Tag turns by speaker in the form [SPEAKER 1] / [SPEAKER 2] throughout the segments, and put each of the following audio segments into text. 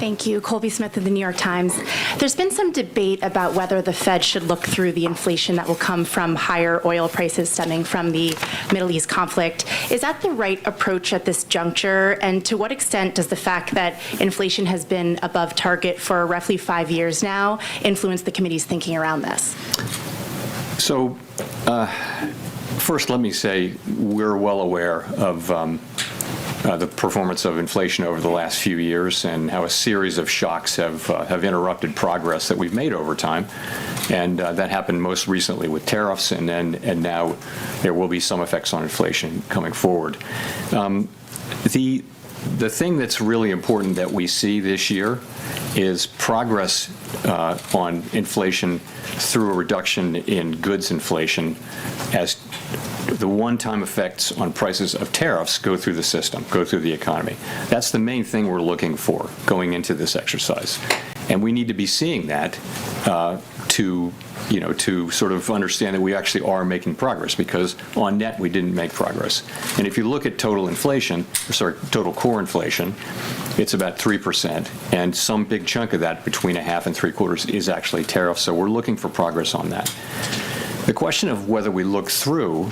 [SPEAKER 1] Thank you. Colby Smith of the New York Times. There's been some debate about whether the Fed should look through the inflation that will come from higher oil prices stemming from the Middle East conflict. Is that the right approach at this juncture? And to what extent does the fact that inflation has been above target for roughly 5 years now influence the committee's thinking around this?
[SPEAKER 2] So, first, let me say we're well aware of the performance of inflation over the last few years and how a series of shocks have interrupted progress that we've made over time. And that happened most recently with tariffs, and now there will be some effects on inflation coming forward. The thing that's really important that we see this year is progress on inflation through a reduction in goods inflation as the one-time effects on prices of tariffs go through the system, go through the economy. That's the main thing we're looking for going into this exercise. And we need to be seeing that to sort of understand that we actually are making progress, because on net we didn't make progress. And if you look at total core inflation, it's about 3%, and some big chunk of that, between 1/2 and 3/4, is actually tariffs. So we're looking for progress on that. The question of whether we look through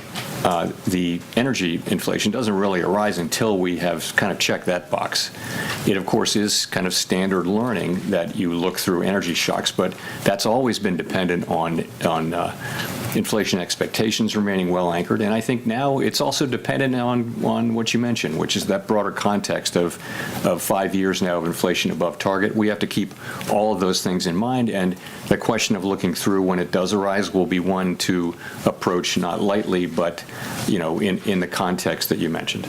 [SPEAKER 2] the energy inflation doesn't really arise until we have kind of checked that box. It, of course, is kind of standard learning that you look through energy shocks, but that's always been dependent on inflation expectations remaining well anchored. And I think now it's also dependent on what you mentioned, which is that broader context of 5 years now of inflation above target. We have to keep all of those things in mind, and the question of looking through when it does arise will be one to approach not lightly, but in the context that you mentioned.